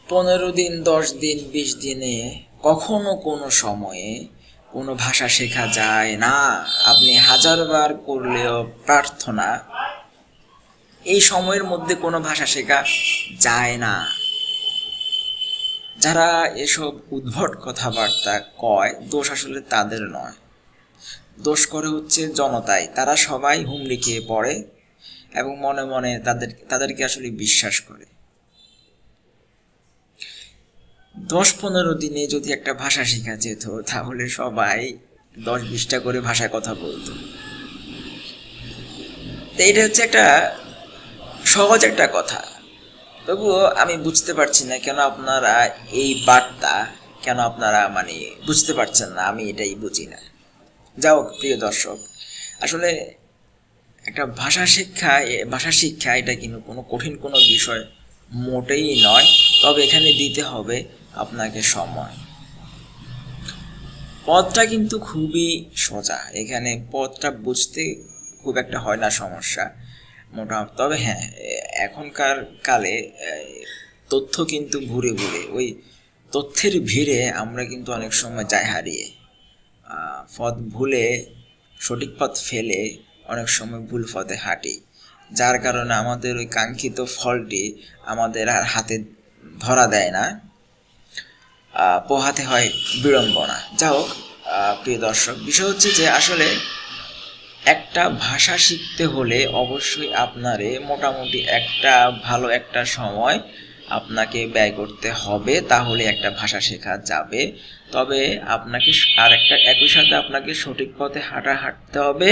15 দিন, 10 দিন, 20 দিনে কখনো কোনো সময়ে কোনো ভাষা শেখা যায় না। আপনি 1000 বার করলেও প্রার্থনা, এই সময়ের মধ্যে কোনো ভাষা শেখা যায় না। যারা এসব উদ্ভট কথাবার্তা কয়, দোষ আসলে তাদের নয়, দোষ করে হচ্ছে জনতায়। তারা সবাই হুমড়ি খেয়ে পড়ে এবং মনে মনে তাদেরকে আসলে বিশ্বাস করে। 10-15 দিনে যদি একটা ভাষা শেখা যেত, তাহলে সবাই 10-20টা করে ভাষায় কথা বলতো। তো এটা হচ্ছে একটা সহজ একটা কথা, তবুও আমি বুঝতে পারছি না কেন আপনারা এই বার্তা কেন আপনারা বুঝতে পারছেন না। আমি এটাই বুঝি না। যাও প্রিয় দর্শক, আসলে একটা ভাষা শিক্ষা এটা কিন্তু কোনো কঠিন কোনো বিষয় মোটেই নয়। তবে এখানে দিতে হবে আপনাকে সময়। পথটা কিন্তু খুবই সোজা, এখানে পথটা বুঝতে খুব একটা হয় না সমস্যা মোটামুটি। তবে হ্যাঁ, এখনকার কালে তথ্য কিন্তু ঘুরে ঘুরে, ওই তথ্যের ভিড়ে আমরা কিন্তু অনেক সময় যাই হারিয়ে। পথ ভুলে সঠিক পথ ফেলে অনেক সময় ভুল পথে হাঁটি, যার কারণে আমাদের ওই কাঙ্ক্ষিত ফলটি আমাদের আর হাতে ধরা দেয় না, পোহাতে হয় বিড়ম্বনা। যাও প্রিয় দর্শক, বিষয় হচ্ছে যে আসলে একটা ভাষা শিখতে হলে অবশ্যই আপনারে মোটামুটি একটা ভালো একটা সময় আপনাকে ব্যয় করতে হবে, তাহলে একটা ভাষা শেখা যাবে। তবে আপনাকে আর একটা একই সাথে আপনাকে সঠিক পথে হাঁটতে হবে,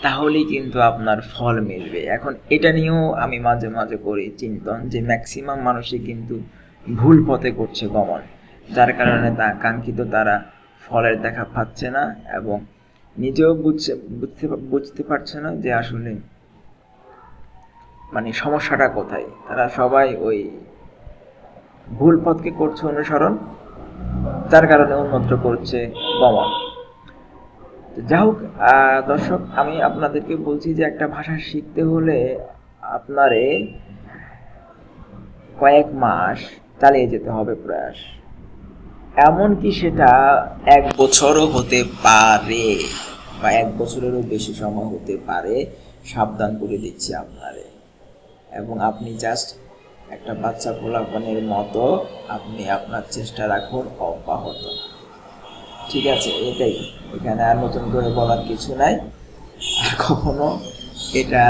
তাহলেই কিন্তু আপনার ফল মিলবে। এখন এটা নিয়েও আমি মাঝে মাঝে করি চিন্তন যে ম্যাক্সিমাম মানুষই কিন্তু ভুল পথে করছে গমন, যার কারণে কাঙ্ক্ষিত তারা ফলের দেখা পাচ্ছে না এবং নিজেও বুঝতে পারছে না যে আসলে সমস্যাটা কোথায়। তারা সবাই ওই ভুল পথকে করছে অনুসরণ, যার কারণে উন্নত করছে গমন। যাই হোক দর্শক, আমি আপনাদেরকে বলছি যে একটা ভাষা শিখতে হলে আপনারে কয়েক মাস চালিয়ে যেতে হবে প্রয়াস। এমনকি সেটা 1 বছরও হতে পারে বা 1 বছরেরও বেশি সময় হতে পারে, সাবধান করে দিচ্ছি আপনারে। এবং আপনি জাস্ট একটা বাচ্চা পোলাপানের মতো আপনি আপনার চেষ্টা রাখুন অব্যাহত। ঠিক আছে, এটাই, এখানে আর নতুন করে বলার কিছু নাই। আর কখনো এটা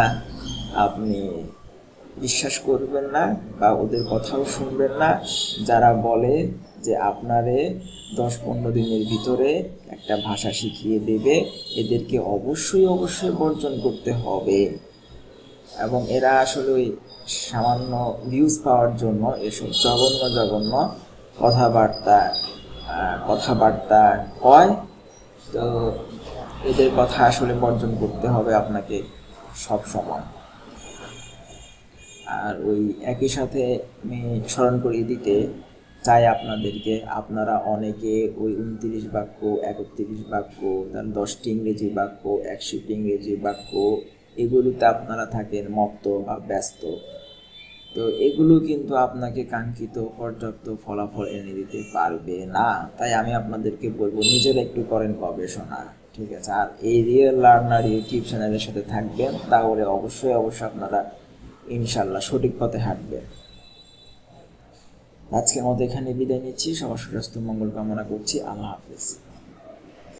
আপনি বিশ্বাস করবেন না বা ওদের কথাও শুনবেন না যারা বলে যে আপনারে 10-15 দিনের ভিতরে একটা ভাষা শিখিয়ে দেবে। এদেরকে অবশ্যই বর্জন করতে হবে। এবং এরা আসলে ওই সামান্য ভিউজ পাওয়ার জন্য এসব জঘন্য কথাবার্তা কয়। তো এদের কথা আসলে বর্জন করতে হবে আপনাকে সব সময়। আর ওই একই সাথে আমি স্মরণ করিয়ে দিতে চাই আপনাদেরকে, আপনারা অনেকে ওই 29 বাক্য, 31 বাক্য, তার 10টি ইংরেজি বাক্য, 100টি ইংরেজি বাক্য, এগুলোতে আপনারা থাকেন মত্ত বা ব্যস্ত। তো এগুলো কিন্তু আপনাকে কাঙ্ক্ষিত পর্যাপ্ত ফলাফল এনে দিতে পারবে না। তাই আমি আপনাদেরকে বলবো, নিজেরা একটু করেন গবেষণা, ঠিক আছে? আর এই রিয়েল লার্নার ইউটিউব চ্যানেলের সাথে থাকবেন, তাহলে অবশ্যই আপনারা ইনশাল্লাহ সঠিক পথে হাঁটবেন। আজকের মতো এখানে বিদায় নিচ্ছি। সবার সুস্বাস্থ্য মঙ্গল কামনা করছি। আল্লাহ হাফেজ।